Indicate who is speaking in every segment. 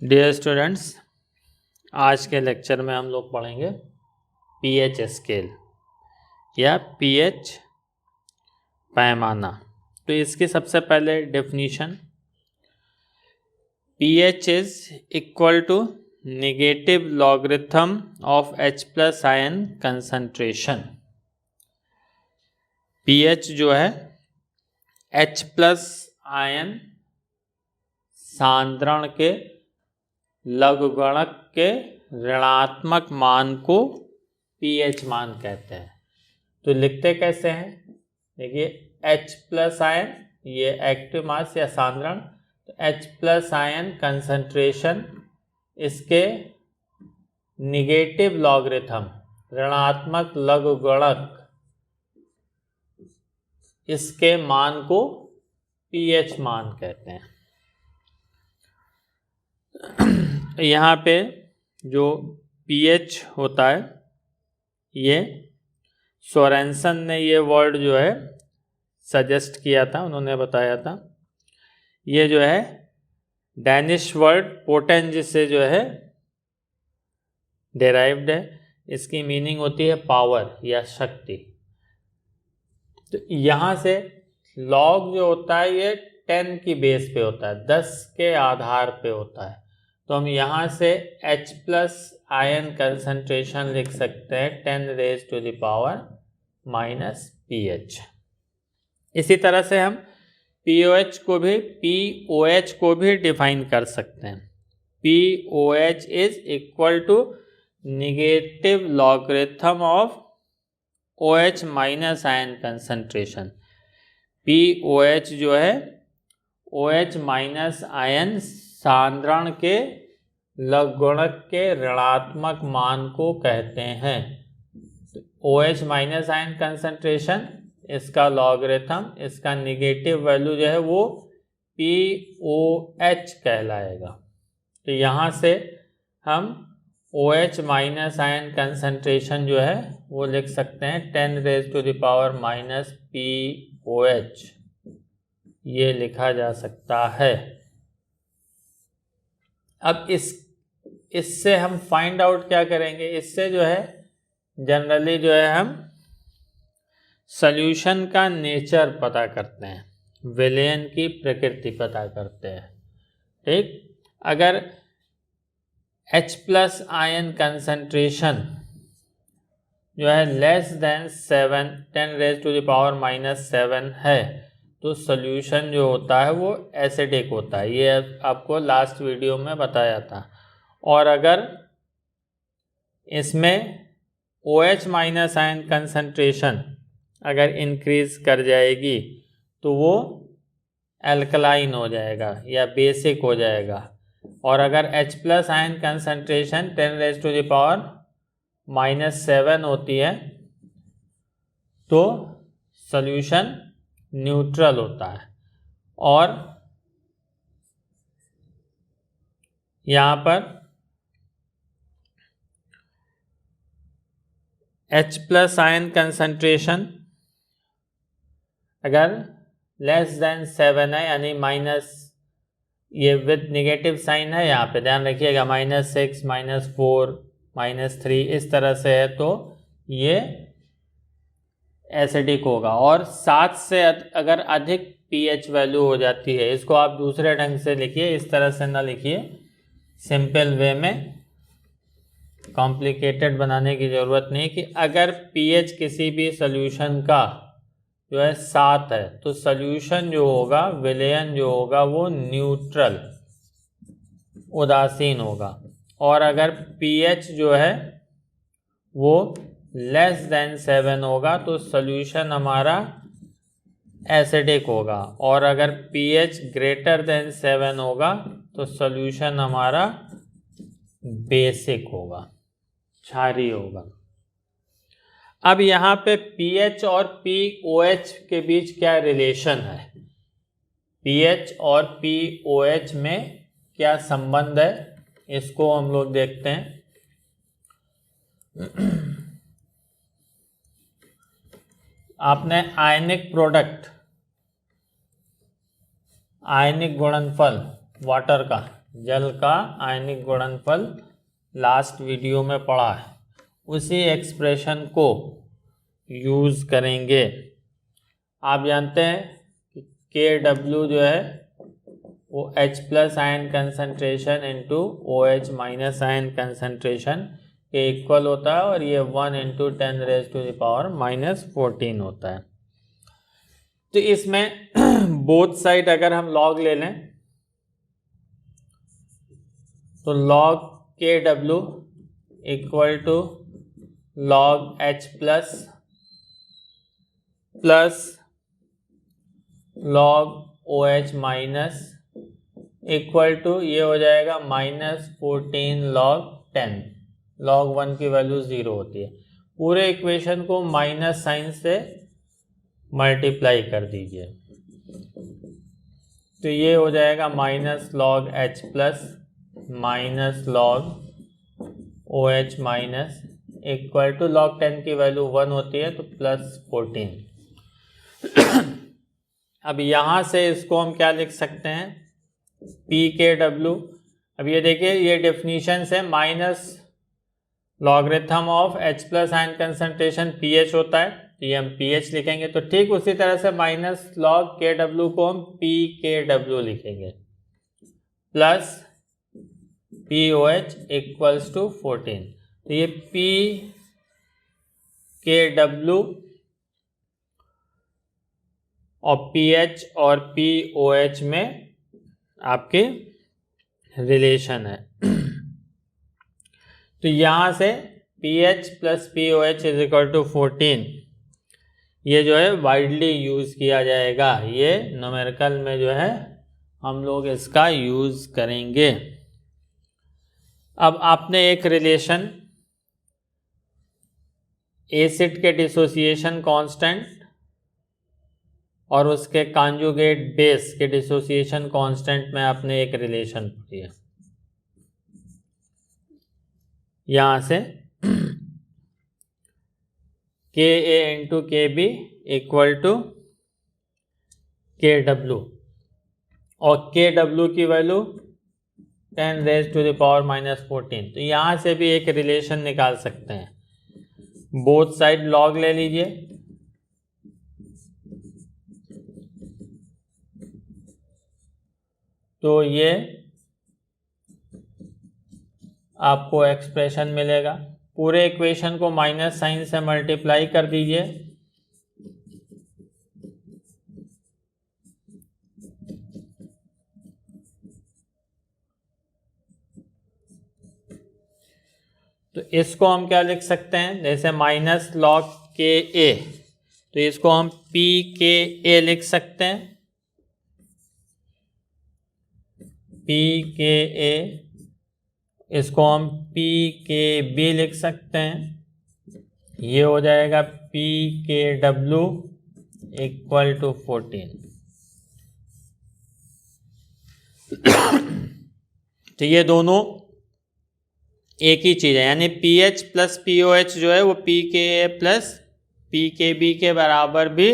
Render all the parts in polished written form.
Speaker 1: Dear students, आज के lecture में हम लोग पढ़ेंगे पीएच स्केल या पीएच पैमाना। तो इसकी सबसे पहले definition, pH is equal to negative logarithm of H plus ion concentration. PH जो है H प्लस आयन सांद्रण के लघुगणक के ऋणात्मक मान को पीएच मान कहते हैं। तो लिखते कैसे हैं, देखिए H प्लस आयन, ये एक्टिव मास या सांद्रण, तो H प्लस आयन कंसंट्रेशन, इसके निगेटिव लॉगरिथम ऋणात्मक लघुगणक, इसके मान को पीएच मान कहते हैं। यहाँ पे जो पीएच होता है, ये सोरेनसन ने ये वर्ड जो है सजेस्ट किया था, उन्होंने बताया था। ये जो है डैनिश वर्ड पोटेंज से जो है डेराइव्ड है। इसकी मीनिंग होती है पावर या शक्ति। तो यहाँ से लॉग जो होता है ये 10 की बेस पे होता है, 10 के आधार पे होता है। तो हम यहाँ से H प्लस आयन कंसंट्रेशन लिख सकते हैं 10 raise to the power minus pH. इसी तरह से हम पीओएच को भी डिफाइन कर सकते हैं। POH is equal to negative logarithm of OH minus ion concentration. POH जो है OH माइनस आयन सांद्रण के लघुगणक के ऋणात्मक मान को कहते हैं। OH माइनस आयन कंसंट्रेशन, इसका लॉगरिथम, इसका निगेटिव वैल्यू जो है वो POH कहलाएगा। तो यहाँ से हम OH माइनस आयन कंसंट्रेशन जो है वो लिख सकते हैं 10 raise to the power minus POH, ये लिखा जा सकता है। अब इससे हम फाइंड आउट क्या करेंगे, इससे जो है जनरली जो है हम सॉल्यूशन का नेचर पता करते हैं, विलयन की प्रकृति पता करते हैं। ठीक, अगर H प्लस आयन कंसंट्रेशन जो है less than 7, 10 raise to the power minus 7 है, तो सॉल्यूशन जो होता है वो एसिडिक होता है। ये आपको लास्ट वीडियो में बताया था। और अगर इसमें OH माइनस आयन कंसंट्रेशन अगर इंक्रीज कर जाएगी तो वो एल्कलाइन हो जाएगा या बेसिक हो जाएगा। और अगर H plus ion concentration 10 raise to the power minus 7 होती है तो सॉल्यूशन न्यूट्रल होता है। और यहाँ पर H प्लस आयन कंसंट्रेशन अगर लेस देन 7 है, यानी माइनस, ये विद नेगेटिव साइन है, यहाँ पे ध्यान रखिएगा, -6, -4, -3 इस तरह से है, तो ये एसिडिक होगा। और 7 से अगर अधिक पीएच वैल्यू हो जाती है, इसको आप दूसरे ढंग से लिखिए, इस तरह से ना लिखिए, सिंपल वे में, कॉम्प्लिकेटेड बनाने की ज़रूरत नहीं, कि अगर पीएच किसी भी सॉल्यूशन का जो है 7 है तो सॉल्यूशन जो होगा, विलयन जो होगा वो न्यूट्रल, उदासीन होगा। और अगर पीएच जो है वो लेस देन 7 होगा तो सॉल्यूशन हमारा एसिडिक होगा। और अगर pH ग्रेटर देन 7 होगा तो सॉल्यूशन हमारा बेसिक होगा, क्षारीय होगा। अब यहाँ पे pH और POH के बीच क्या रिलेशन है, pH और POH में क्या संबंध है, इसको हम लोग देखते हैं। आपने आयनिक प्रोडक्ट, आयनिक गुणनफल वाटर का जल का आयनिक गुणनफल लास्ट वीडियो में पढ़ा है, उसी एक्सप्रेशन को यूज़ करेंगे। आप जानते हैं कि KW जो है वो H plus ion concentration into OH minus ion concentration के इक्वल होता है, और ये 1 इंटू 10⁻⁻14 होता है। तो इसमें बोथ साइड अगर हम लॉग ले लें तो log KW equal to log H plus log OH minus equal to ये हो जाएगा -14 log 10। log 1 की वैल्यू 0 होती है। पूरे इक्वेशन को माइनस साइन से मल्टीप्लाई कर दीजिए, तो ये हो जाएगा -log H plus -log OH minus equal to log 10 की वैल्यू 1 होती है तो +14। अब यहाँ से इसको हम क्या लिख सकते हैं, PKW। अब ये देखिए, ये डेफिनीशन से minus logarithm of H plus ion concentration pH होता है, तो ये हम pH लिखेंगे। तो ठीक उसी तरह से माइनस log KW को हम PKW लिखेंगे प्लस POH इक्वल्स टू 14। तो ये PKW और pH और POH में आपके रिलेशन है। तो यहाँ से pH plus POH is equal to 14, ये जो है वाइडली यूज़ किया जाएगा। ये न्यूमेरिकल में जो है हम लोग इसका यूज़ करेंगे। अब आपने एक रिलेशन एसिड के डिसोसिएशन कांस्टेंट और उसके कॉन्जुगेट बेस के डिसोसिएशन कांस्टेंट में आपने एक रिलेशन पढ़ी है। यहाँ से Ka into KB equal to KW, और KW की वैल्यू 10⁻⁻14। तो यहाँ से भी एक रिलेशन निकाल सकते हैं। बोथ साइड लॉग ले लीजिए, तो ये आपको एक्सप्रेशन मिलेगा। पूरे इक्वेशन को माइनस साइन से मल्टीप्लाई कर दीजिए, तो इसको हम क्या लिख सकते हैं, जैसे माइनस log KA, तो इसको हम PKA लिख सकते हैं। PKA, इसको हम PKB लिख सकते हैं। ये हो जाएगा PKW इक्वल टू 14। तो ये दोनों एक ही चीज़ है, यानी pH प्लस POH जो है वो PKA प्लस PKB के बराबर भी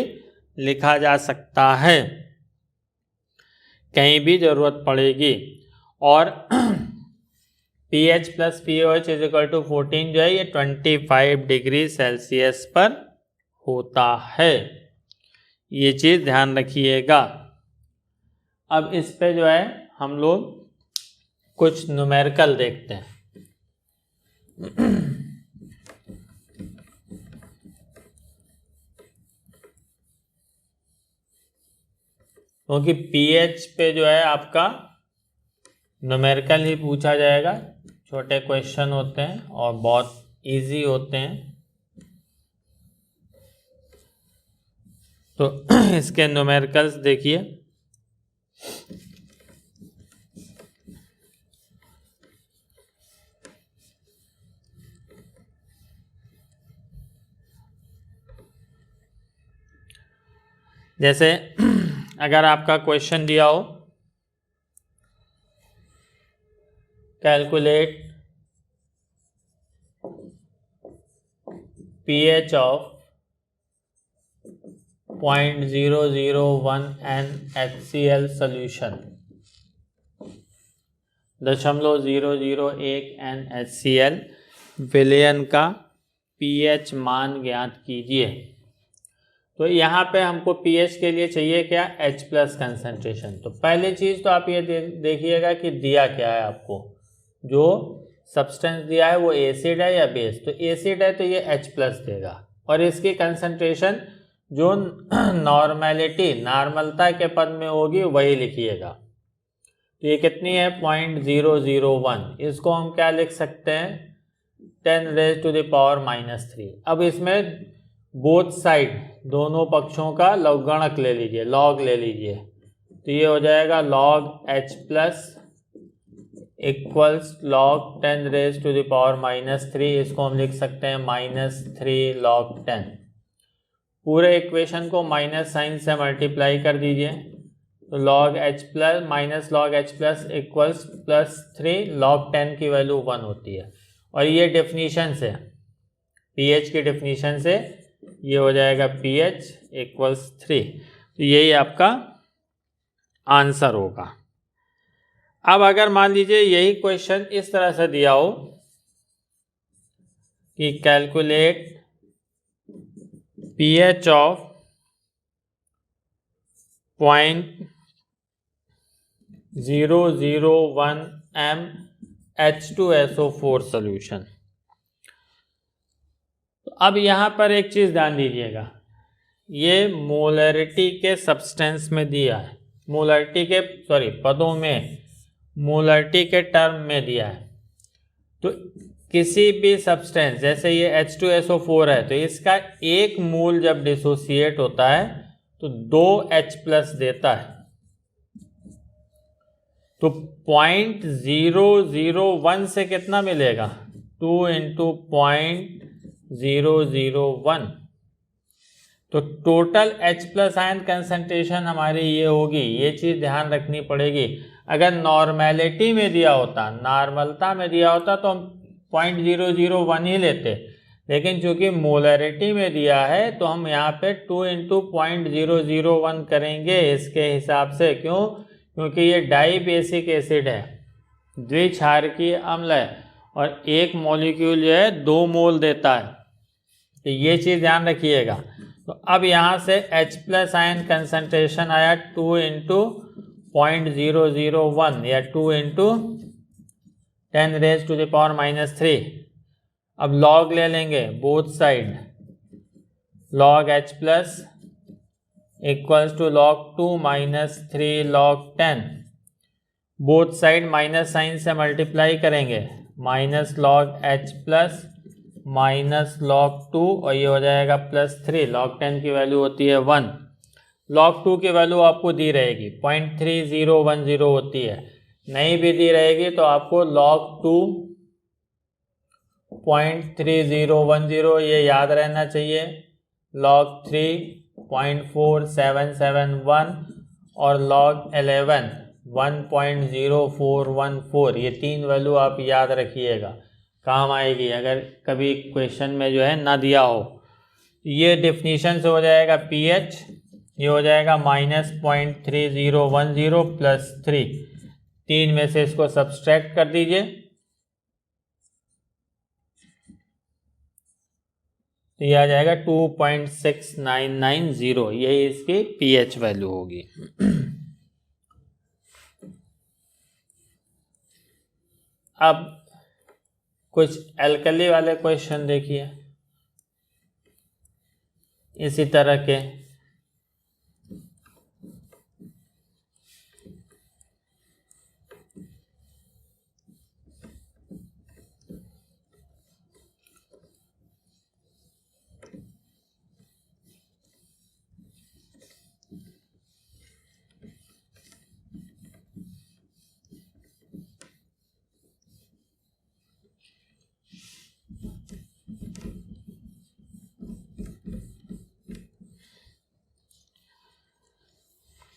Speaker 1: लिखा जा सकता है, कहीं भी ज़रूरत पड़ेगी। और pH plus POH is equal to 14 जो है ये 25 डिग्री सेल्सियस पर होता है। ये चीज़ ध्यान रखिएगा। अब इस पे जो है हम लोग कुछ न्यूमेरिकल देखते हैं। क्योंकि pH पे जो है आपका न्यूमेरिकल ही पूछा जाएगा। छोटे क्वेश्चन होते हैं और बहुत इजी होते हैं, तो इसके न्यूमेरिकल्स देखिए। जैसे अगर आपका क्वेश्चन दिया हो, calculate pH of 0.001 NaCl solution, 0.001 NaCl विलयन का pH मान ज्ञात कीजिए। तो यहाँ पे हमको pH के लिए चाहिए क्या, H+ कंसंट्रेशन। तो पहली चीज़ तो आप ये देखिएगा कि दिया क्या है आपको, जो सब्सटेंस दिया है वो एसिड है या बेस। तो एसिड है तो ये H+ देगा, और इसकी कंसंट्रेशन जो नॉर्मलता के पद में होगी वही लिखिएगा। तो ये कितनी है, 0.001। इसको हम क्या लिख सकते हैं, 10⁻⁻3। अब इसमें बोथ साइड, दोनों पक्षों का लघुगणक ले लीजिए, लॉग ले लीजिए। तो ये हो जाएगा log H+ इक्वल्स log 10⁻⁻3। इसको हम लिख सकते हैं -3 log 10। पूरे इक्वेशन को माइनस साइन से मल्टीप्लाई कर दीजिए। तो log H+ minus log H+ equals +3 log 10 की वैल्यू 1 होती है। और ये डेफिनीशन से, pH की डेफिनीशन से ये हो जाएगा pH इक्वल्स 3। तो यही आपका आंसर होगा। अब अगर मान लीजिए यही क्वेश्चन इस तरह से दिया हो कि calculate pH of 0.001 m H2SO4 solution. अब यहाँ पर एक चीज़ ध्यान दीजिएगा, ये मोलरिटी के सब्सटेंस में दिया है, पदों में मोलरिटी के टर्म में दिया है। तो किसी भी सब्सटेंस, जैसे ये H2SO4 है, तो इसका एक मोल जब डिसोसिएट होता है तो 2H+ देता है। तो 0.001 से कितना मिलेगा, 2 × 0.001। तो टोटल H+ आयन कंसंट्रेशन हमारी ये होगी। ये चीज़ ध्यान रखनी पड़ेगी। अगर नॉर्मैलिटी में दिया होता, नॉर्मलता में दिया होता तो हम 0.001 ही लेते, लेकिन चूंकि मोलरिटी में दिया है तो हम यहाँ पे 2 × 0.001 करेंगे इसके हिसाब से। क्यों, क्योंकि ये डाइबेसिक एसिड है, द्विक्षारकीय अम्ल है, और एक मॉलिक्यूल जो है 2 मोल देता है। तो ये चीज़ ध्यान रखिएगा। तो अब यहाँ से H+ आयन कंसंट्रेशन आया 2 × 0.001 या 2 × 10⁻³ अब log ले लेंगे both side, log H+ equals to log 2 -3 log 10। Both side minus sign से मल्टीप्लाई करेंगे, -log H+ -log 2, और ये हो जाएगा +3। log 10 की वैल्यू होती है 1। log 2 की वैल्यू आपको दी रहेगी 0.3010 होती है, नहीं भी दी रहेगी तो आपको log 2 0.3010 ये याद रहना चाहिए। log 3 0.4771 और log 11 1.0414। ये 3 वैल्यू आप याद रखिएगा, काम आएगी अगर कभी क्वेश्चन में जो है ना दिया हो। ये डेफिनीशन से हो जाएगा pH, ये हो जाएगा -0.3010 +3। 3 में से इसको सब्सट्रैक्ट कर दीजिए, तो ये आ जाएगा 2.6990। यही इसकी pH वैल्यू होगी। अब कुछ एल्कली वाले क्वेश्चन देखिए इसी तरह के।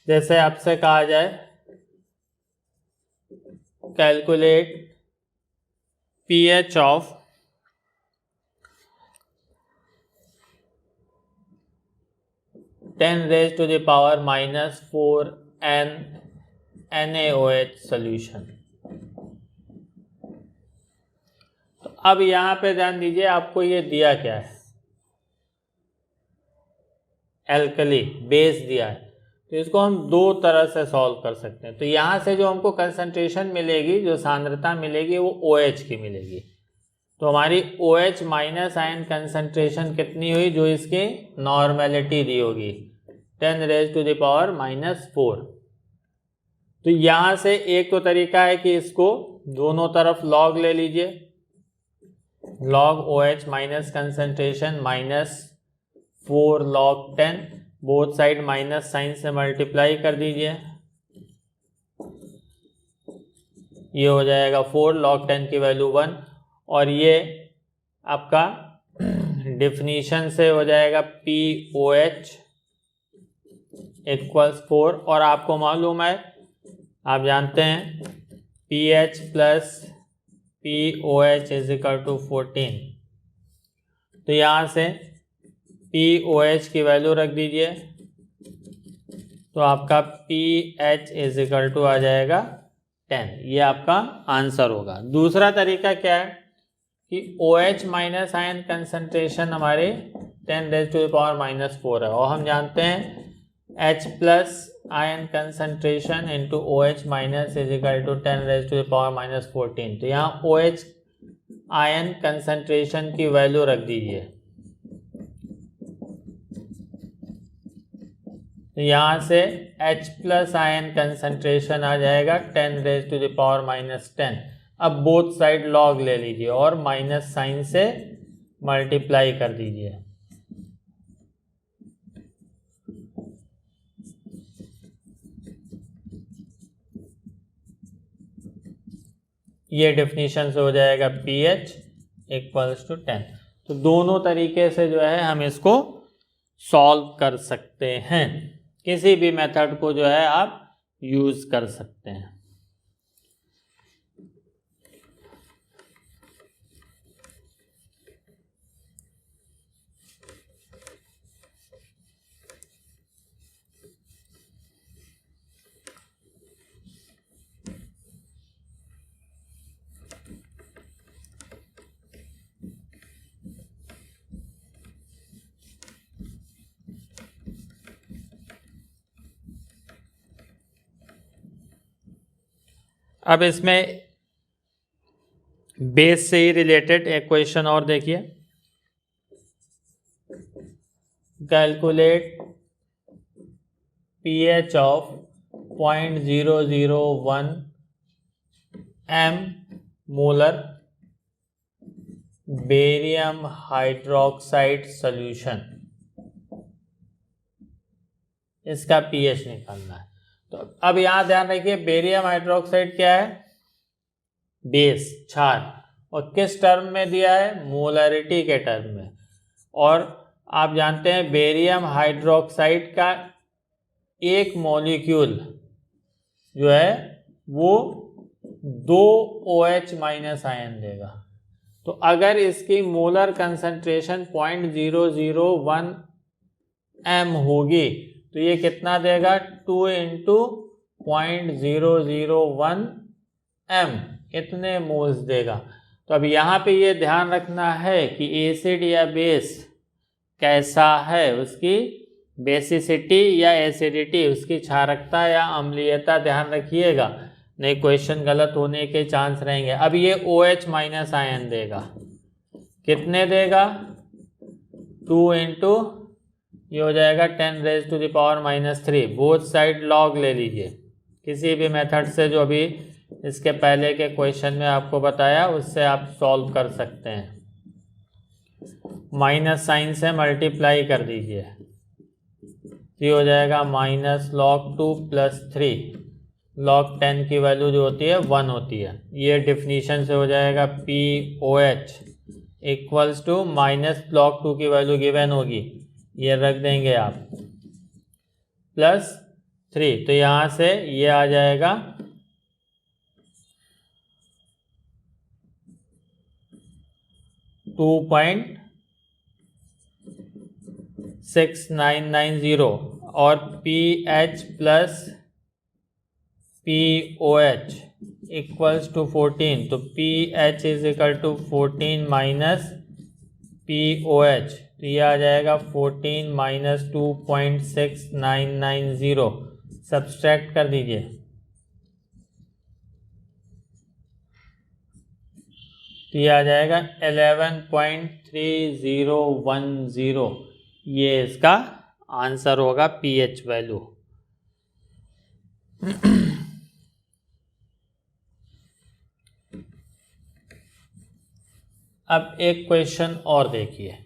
Speaker 1: जैसे आपसे कहा जाए calculate pH of 10⁻⁻4 NaOH solution. अब यहाँ पे ध्यान दीजिए, आपको ये दिया क्या है, एल्कली बेस दिया है, तो इसको हम दो तरह से सॉल्व कर सकते हैं। तो यहाँ से जो हमको कंसंट्रेशन मिलेगी, जो सांद्रता मिलेगी, वो OH की मिलेगी। तो हमारी OH माइनस आयन कंसंट्रेशन कितनी हुई, जो इसकी नॉर्मेलिटी दी होगी 10⁻⁻⁴। तो यहाँ से एक तो तरीका है कि इसको दोनों तरफ लॉग ले लीजिए, log OH minus concentration -4 log 10, both side minus sign से मल्टीप्लाई कर दीजिए, ये हो जाएगा 4 log 10 की वैल्यू 1, और ये आपका डिफिनीशन से हो जाएगा POH इक्वल्स 4, और आपको मालूम है, आप जानते हैं PH plus POH is equal to 14। तो यहाँ से POH की वैल्यू रख दीजिए, तो आपका PH इज इक्वल टू आ जाएगा 10। ये आपका आंसर होगा। दूसरा तरीका क्या है कि OH माइनस आयन कंसंट्रेशन हमारे 10⁻⁻⁴ है, और हम जानते हैं H plus ion concentration into OH minus is equal to 10⁻⁻14। तो यहाँ OH आयन कंसंट्रेशन की वैल्यू रख दीजिए, तो यहाँ से H प्लस आयन कंसंट्रेशन आ जाएगा 10⁻⁻10। अब बोथ साइड लॉग ले लीजिए और माइनस साइन से मल्टीप्लाई कर दीजिए। ये डेफिनेशन से हो जाएगा PH इक्वल्स टू 10। तो दोनों तरीके से जो है हम इसको सॉल्व कर सकते हैं, किसी भी मेथड को जो है आप यूज कर सकते हैं। अब इसमें बेस से ही रिलेटेड एक क्वेश्चन और देखिए, calculate pH of 0.001 m molar barium hydroxide solution, इसका pH निकालना है। तो अब यहां ध्यान रखिए, बेरियम हाइड्रोक्साइड क्या है, बेस, क्षार, और किस टर्म में दिया है, मोलरिटी के टर्म में। और आप जानते हैं बेरियम हाइड्रोक्साइड का एक मॉलिक्यूल जो है वो 2 OH माइनस आयन देगा। तो अगर इसकी मोलर कंसंट्रेशन 0.001 m होगी, तो ये कितना देगा, 2 × 0.001 m, इतने मोल्स देगा। तो अब यहाँ पे ये ध्यान रखना है कि एसिड या बेस कैसा है, उसकी बेसिसिटी या एसिडिटी, उसकी क्षारकता या अम्लीयता ध्यान रखिएगा, नहीं क्वेश्चन गलत होने के चांस रहेंगे। अब ये OH माइनस आयन देगा, कितने देगा, 2 × ये हो जाएगा 10⁻⁻3। बोथ साइड लॉग ले लीजिए, किसी भी मेथड से जो अभी इसके पहले के क्वेश्चन में आपको बताया उससे आप सॉल्व कर सकते हैं। माइनस साइन से मल्टीप्लाई कर दीजिए, ये हो जाएगा -log2 + 3 log 10 की वैल्यू जो होती है 1 होती है। ये डिफिनीशन से हो जाएगा POH इक्वल्स टू -log2 की वैल्यू गिवन होगी, ये रख देंगे आप, +3। तो यहाँ से ये आ जाएगा 2.6990, और PH + POH इक्वल्स टू 14, तो P H is equal to 14 minus P O H, तो ये आ जाएगा 14 माइनस 2.6990, सब्सट्रैक्ट कर दीजिए, तो ये आ जाएगा 11.3010, ये इसका आंसर होगा पीएच वैल्यू। अब एक क्वेश्चन और देखिए,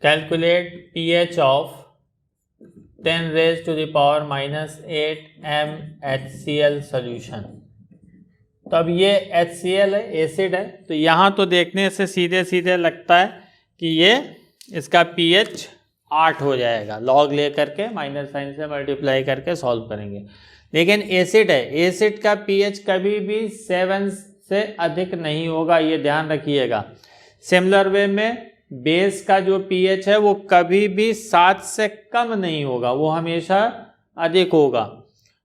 Speaker 1: calculate pH of 10 raised to the power minus 8 MHCl solution. तो अब ये HCl है, एसिड है, तो यहाँ तो देखने से सीधे सीधे लगता है कि ये इसका pH 8 हो जाएगा, लॉग ले करके माइनस साइन से मल्टीप्लाई करके सॉल्व करेंगे, लेकिन एसिड है, एसिड का pH कभी भी 7 से अधिक नहीं होगा, ये ध्यान रखिएगा। सिमिलर वे में बेस का जो pH है वो कभी भी 7 से कम नहीं होगा, वो हमेशा अधिक होगा।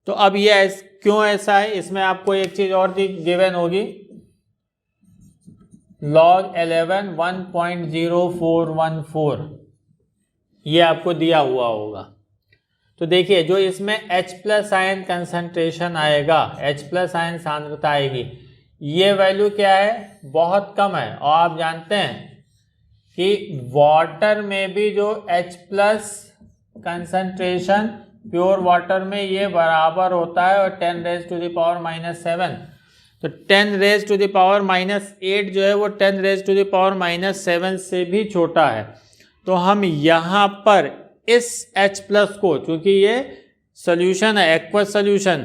Speaker 1: तो अब ये क्यों ऐसा है, इसमें आपको एक चीज और गिवन होगी, log 11 1.0414, ये आपको दिया हुआ होगा। तो देखिए जो इसमें H प्लस आयन कंसंट्रेशन आएगा, H प्लस आयन सांद्रता आएगी, ये वैल्यू क्या है, बहुत कम है। और आप जानते हैं कि वाटर में भी जो H plus concentration pure water में ये बराबर होता है और 10 raise to the power minus 7, तो 10 raise to the power minus 8 जो है वो 10 raise to the power minus 7 से भी छोटा है। तो हम यहाँ पर इस H प्लस को, चूंकि ये सोल्यूशन है, एक्वस सोल्यूशन,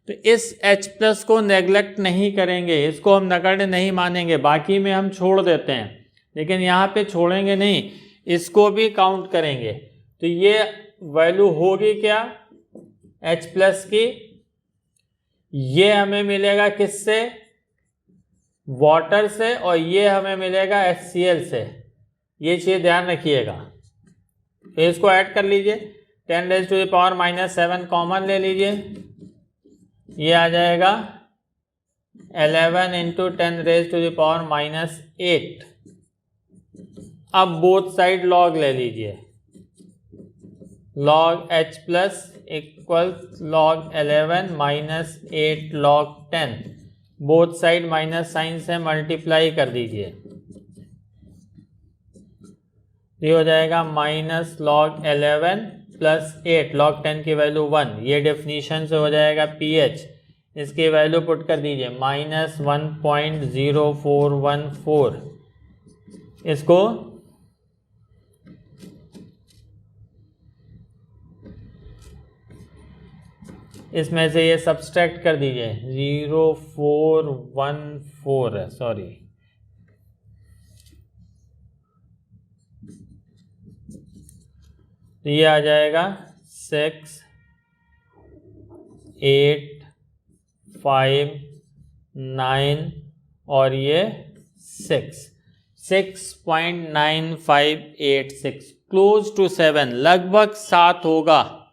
Speaker 1: तो इस H प्लस को नेग्लेक्ट नहीं करेंगे, इसको हम नगण्य नहीं मानेंगे, बाकी में हम छोड़ देते हैं, लेकिन यहाँ पे छोड़ेंगे नहीं, इसको भी काउंट करेंगे। तो ये वैल्यू होगी क्या H प्लस की, ये हमें मिलेगा किससे, वाटर से, और ये हमें मिलेगा HCl से, ये चीज़ ध्यान रखिएगा। तो इसको ऐड कर लीजिए, 10 raise to the power minus 7 common ले लीजिए, ये आ जाएगा 11 into 10 raise to the power minus 8। अब बोथ साइड लॉग ले लीजिए, log H plus equal log 11 minus 8 log 10, both side minus sign से मल्टीप्लाई कर दीजिए, ये हो जाएगा माइनस log 11 प्लस 8 log 10 की वैल्यू 1, ये डेफिनीशन से हो जाएगा pH, इसकी वैल्यू पुट कर दीजिए माइनस 1.0414, इसको इसमें से ये सब्सट्रैक्ट कर दीजिए, 0414 है, सॉरी, तो ये आ जाएगा 6, 8, 5, 9 और ये 6.9586, क्लोज टू 7, लगभग 7 होगा,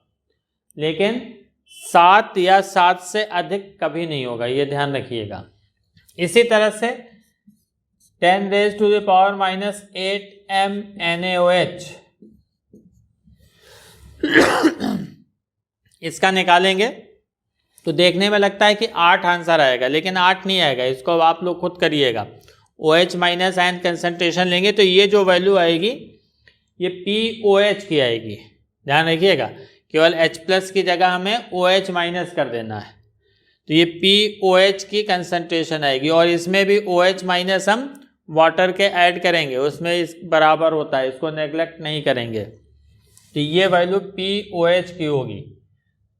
Speaker 1: लेकिन 7 या 7 से अधिक कभी नहीं होगा, ये ध्यान रखिएगा। इसी तरह से 10 raise to the power minus 8 MnAOH, इसका निकालेंगे तो देखने में लगता है कि 8 आंसर आएगा, लेकिन 8 नहीं आएगा, इसको अब आप लोग खुद करिएगा। OH माइनस आयन कंसंट्रेशन लेंगे तो ये जो वैल्यू आएगी ये POH की आएगी, ध्यान रखिएगा, केवल H प्लस की जगह हमें OH माइनस कर देना है, तो ये POH की कंसंट्रेशन आएगी, और इसमें भी OH माइनस हम वाटर के ऐड करेंगे, उसमें इस बराबर होता है, इसको नेग्लेक्ट नहीं करेंगे, तो ये वैल्यू POH की होगी।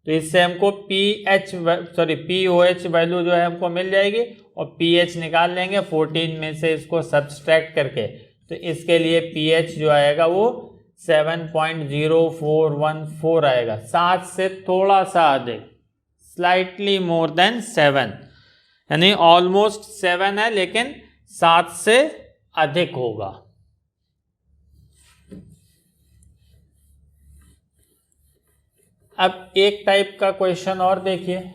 Speaker 1: तो इससे हमको POH वैल्यू जो है हमको मिल जाएगी, और pH निकाल लेंगे 14 में से इसको सब्सट्रैक्ट करके, तो इसके लिए pH जो आएगा वो 7.0414 आएगा, 7 से थोड़ा सा अधिक, स्लाइटली मोर देन 7, यानी ऑलमोस्ट 7 है लेकिन 7 से अधिक होगा। अब एक टाइप का क्वेश्चन और देखिए,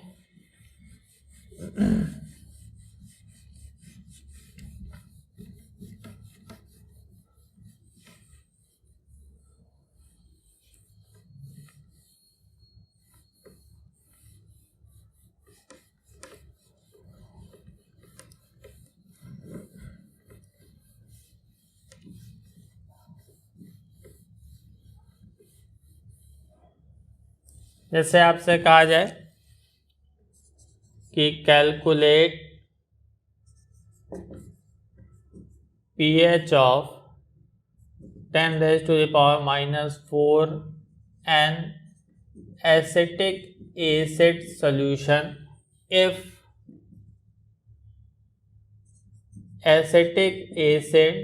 Speaker 1: जैसे आपसे कहा जाए कि calculate pH of 10 raised to the power minus 4 an acetic acid solution if acetic acid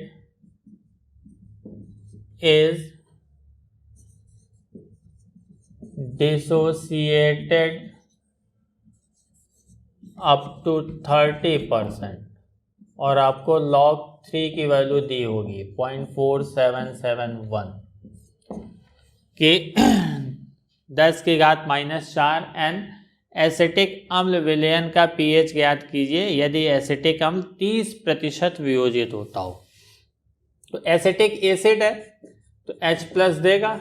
Speaker 1: is dissociated up to 30% और आपको log 3 की वैल्यू दी होगी 0.4771 कि 10 की घात -4 एन एसिटिक अम्ल विलयन का pH ज्ञात कीजिए यदि एसिटिक अम्ल 30% वियोजित होता हो। तो एसिटिक एसिड है तो H+ देगा।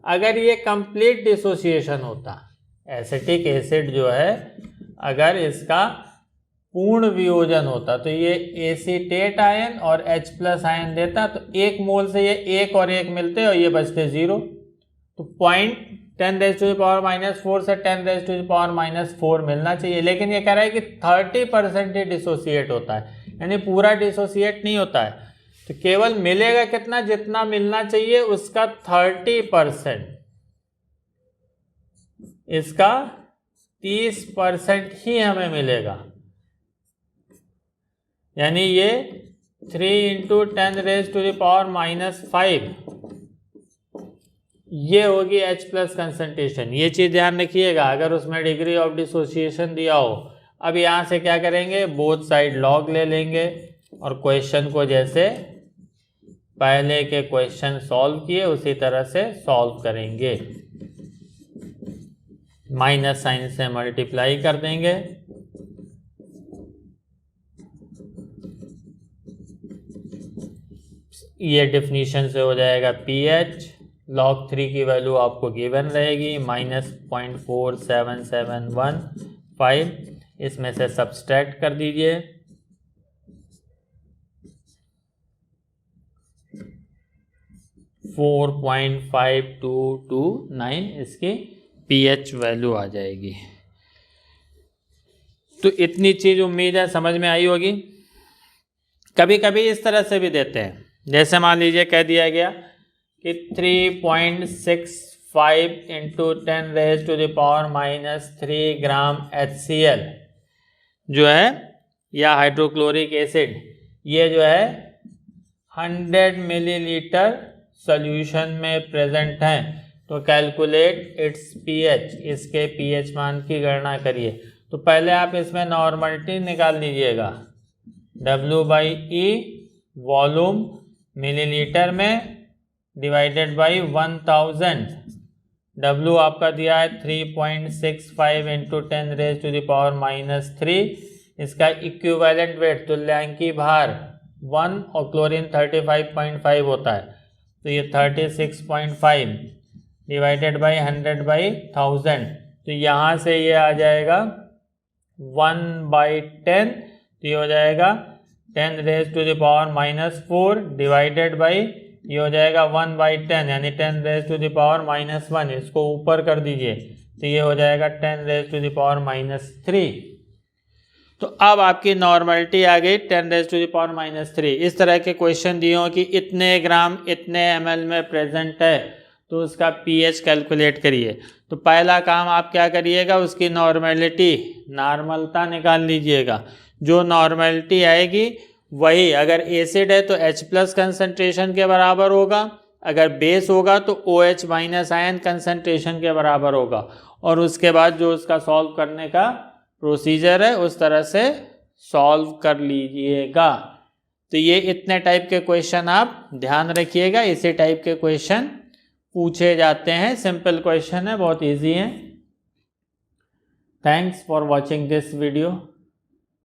Speaker 1: अगर ये कंप्लीट डिसोसिएशन होता, एसिटिक एसिड जो है अगर इसका पूर्ण वियोजन होता तो ये एसीटेट आयन और H+ आयन देता, तो 1 मोल से ये 1 और 1 मिलते और ये बचते 0। तो 10 to the power -4 से 10 to the power -4 मिलना चाहिए, लेकिन ये कह रहा है कि 30% ही डिसोसिएट होता है, यानी पूरा डिसोसिएट नहीं होता है। तो केवल मिलेगा कितना, जितना मिलना चाहिए उसका 30%, इसका 30% ही हमें मिलेगा, यानी ये 3 × 10 to the power -5 ये होगी H+ कंसंट्रेशन। ये चीज़ ध्यान रखिएगा अगर उसमें डिग्री ऑफ डिसोसिएशन दिया हो। अब यहाँ से क्या करेंगे, बोथ साइड लॉग ले लेंगे और क्वेश्चन को जैसे पहले के क्वेश्चन सॉल्व किए उसी तरह से सॉल्व करेंगे, माइनस साइन से मल्टीप्लाई कर देंगे। ये डेफिनेशन से हो जाएगा pH, log 3 की वैल्यू आपको गिवन रहेगी -0.4771, इसमें से सब्सट्रैक्ट कर दीजिए, 4.5229 इसकी pH वैल्यू आ जाएगी। तो इतनी चीज़ उम्मीद है समझ में आई होगी। कभी कभी इस तरह से भी देते हैं, जैसे मान लीजिए कह दिया गया कि 3.65 × 10 to the power -3 gram HCl जो है या हाइड्रोक्लोरिक एसिड, ये जो है 100 मिलीलीटर सॉल्यूशन में प्रेजेंट हैं। तो कैलकुलेट इट्स pH, इसके pH मान की गणना करिए। तो पहले आप इसमें नॉर्मलिटी निकाल लीजिएगा, W/E वॉल्यूम मिलीलीटर में डिवाइडेड बाई 1000। W आपका दिया है 3.65 × 10 to the power -3, इसका इक्विवेलेंट वेट तुल्यांकी भार 1 और क्लोरीन 35.5 होता है, तो ये 36.5 डिवाइडेड बाई 100/1000, तो यहाँ से ये आ जाएगा 1/10, तो ये हो जाएगा 10 to the power -4 divided by ये हो जाएगा 1/10 यानी 10 to the power -1, इसको ऊपर कर दीजिए तो ये हो जाएगा 10 to the power -3। तो अब आपकी नॉर्मलिटी आ गई 10 to the power -3। इस तरह के क्वेश्चन दिए हो कि इतने ग्राम इतने ml में प्रेजेंट है तो उसका pH कैलकुलेट करिए। तो पहला काम आप क्या करिएगा, उसकी नॉर्मलता निकाल लीजिएगा। जो नॉर्मलिटी आएगी वही, अगर एसिड है तो H+ कंसंट्रेशन के बराबर होगा, अगर बेस होगा तो OH माइनस आयन कंसंट्रेशन के बराबर होगा, और उसके बाद जो उसका सॉल्व करने का प्रोसीजर है उस तरह से सॉल्व कर लीजिएगा। तो ये इतने टाइप के क्वेश्चन आप ध्यान रखिएगा, इसी टाइप के क्वेश्चन पूछे जाते हैं। सिंपल क्वेश्चन है, बहुत इजी है। Thanks for watching this video.